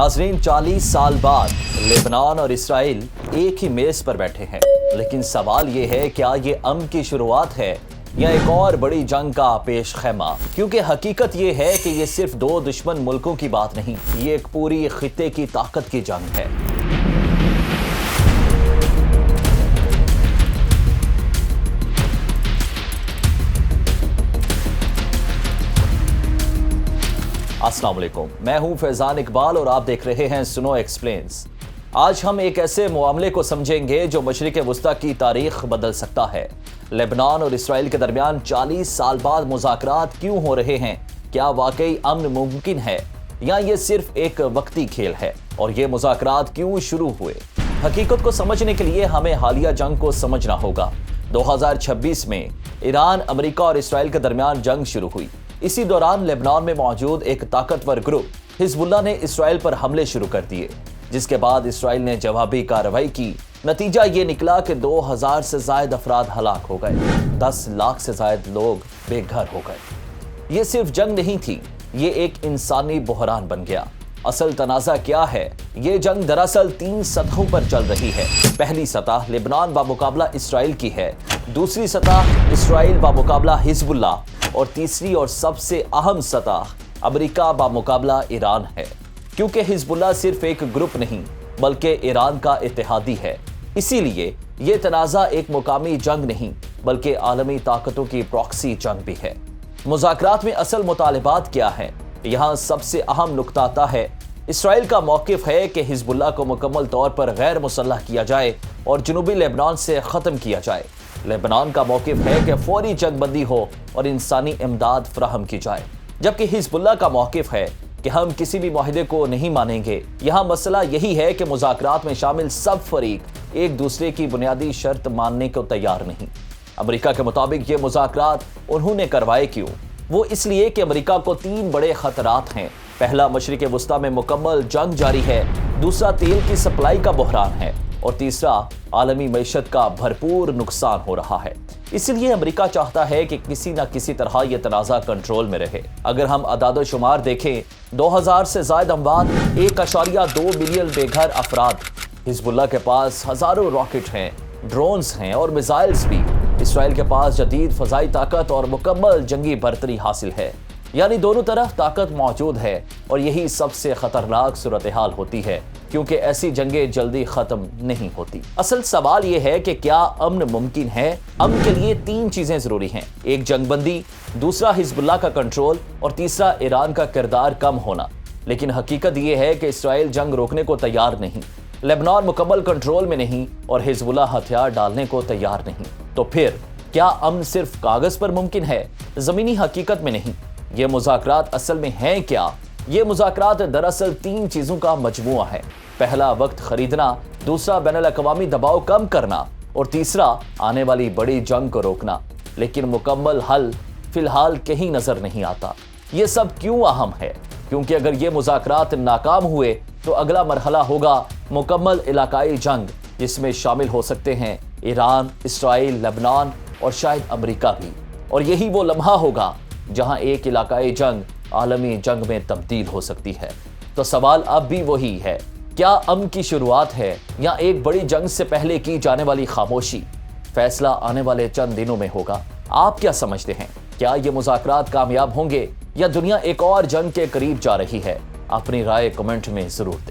नाजरीन, 40 साल बाद लेबनान और इसराइल एक ही मेज पर बैठे हैं, लेकिन सवाल ये है, क्या ये अमन की शुरुआत है या एक और बड़ी जंग का पेश खैमा? क्योंकि हकीकत ये है कि ये सिर्फ दो दुश्मन मुल्कों की बात नहीं, ये एक पूरी खित्ते की ताकत की जंग है। अस्सलाम वालेकुम, मैं हूं फैजान इकबाल और आप देख रहे हैं सुनो एक्सप्लेन्स। आज हम एक ऐसे मामले को समझेंगे जो मशरिक़ वस्ता की तारीख बदल सकता है। लेबनान और इसराइल के दरमियान 40 साल बाद मुज़ाकरात क्यों हो रहे हैं? क्या वाकई अमन मुमकिन है या ये सिर्फ एक वक्ती खेल है? और ये मुज़ाकरात क्यों शुरू हुए? हकीकत को समझने के लिए हमें हालिया जंग को समझना होगा। 2026 में ईरान, अमेरिका और इसराइल के दरमियान जंग शुरू हुई। इसी दौरान लेबनान में मौजूद एक ताकतवर ग्रुप हिजबुल्लाह ने इसराइल पर हमले शुरू कर दिए, जिसके बाद इसराइल ने जवाबी कार्रवाई की। नतीजा ये निकला कि 2000 से ज्यादा अफराद हलाक हो गए, 10 लाख से ज्यादा लोग बेघर हो गए। ये सिर्फ जंग नहीं थी, ये एक इंसानी बहरान बन गया। असल तनाज़ा क्या है? ये जंग दरअसल 3 सतहों पर चल रही है। पहली सतह लेबनान बामुकाबला इसराइल की है, दूसरी सतह इसराइल बामुकाबला हिजबुल्लाह और तीसरी और सबसे अहम सतह अमेरिका बामुकाबला ईरान है। क्योंकि हिजबुल्लाह सिर्फ एक ग्रुप नहीं बल्कि ईरान का इत्तेहादी है, इसीलिए ये तनाज़ा एक मुकामी जंग नहीं बल्कि आलमी ताकतों की प्रॉक्सी जंग भी है। मुज़ाकरात में असल मुतालिबात क्या है? यहाँ सबसे अहम नुक्ता आता है। इसराइल का मौक़िफ़ है कि हिजबुल्लाह को मुकम्मल तौर पर गैर मुसल्लह किया जाए और जनूबी लेबनान से ख़त्म किया जाए। लेबनान का मौक़िफ़ है कि फौरी जंगबंदी हो और इंसानी इमदाद फराहम की जाए, जबकि हिजबुल्लाह का मौक़िफ़ है कि हम किसी भी मुआहदे को नहीं मानेंगे। यहाँ मसला यही है कि मुज़ाकरात में शामिल सब फरीक एक दूसरे की बुनियादी शर्त मानने को तैयार नहीं। अमेरिका के मुताबिक ये मुज़ाकरात उन्होंने करवाए क्यों? वो इसलिए कि अमेरिका को 3 बड़े खतरात हैं। पहला, मशरिक़ वस्ता में मुकम्मल जंग जारी है, दूसरा तेल की सप्लाई का बहरान है और तीसरा आलमी मईशत का भरपूर नुकसान हो रहा है। इसलिए अमेरिका चाहता है कि किसी न किसी तरह यह तनाज़ा कंट्रोल में रहे। अगर हम अदाद शुमार देखें, 2000 से ज़ायद अमवात, 1.2 मिलियन बेघर अफराद। हिजबुल्लाह के पास हज़ारों रॉकेट हैं, ड्रोन्स हैं और मिसाइल्स भी। इसराइल के पास जदीद फ़ज़ाई ताकत और मुकम्मल जंगी बर्तरी हासिल है। यानी दोनों तरफ ताकत मौजूद है और यही सबसे खतरनाक सूरत हाल होती है, क्योंकि ऐसी जंगें जल्दी ख़त्म नहीं होती। असल सवाल यह है कि क्या अमन मुमकिन है? अमन के लिए 3 चीज़ें ज़रूरी हैं। एक, जंगबंदी, दूसरा हिजबुल्लाह का कंट्रोल और तीसरा ईरान का किरदार कम होना। लेकिन हकीकत यह है कि इसराइल जंग रोकने को तैयार नहीं, लेबनान मुकम्मल कंट्रोल में नहीं और हिजबुल्लाह हथियार डालने को तैयार नहीं। तो फिर क्या अमन सिर्फ कागज पर मुमकिन है, ज़मीनी हकीकत में नहीं? ये मुज़ाकरात असल में हैं क्या? ये मुज़ाकरात दरअसल 3 चीज़ों का मजमूआ है। पहला, वक्त खरीदना, दूसरा, बैनुल-अक़वामी दबाव कम करना और तीसरा, आने वाली बड़ी जंग को रोकना। लेकिन मुकम्मल हल फिलहाल कहीं नज़र नहीं आता। ये सब क्यों अहम है? क्योंकि अगर ये मुज़ाकरात नाकाम हुए तो अगला मरहला होगा मुकम्मल इलाकाई जंग, जिसमें शामिल हो सकते हैं ईरान, इसराइल, लेबनान और शायद अमेरिका भी। और यही वो लम्हा होगा जहां एक इलाकाई जंग आलमी जंग में तब्दील हो सकती है। तो सवाल अब भी वही है, क्या अमन की शुरुआत है या एक बड़ी जंग से पहले की जाने वाली खामोशी? फैसला आने वाले चंद दिनों में होगा। आप क्या समझते हैं? क्या ये मुज़ाकरात कामयाब होंगे या दुनिया एक और जंग के करीब जा रही है? अपनी राय कमेंट में जरूर दें।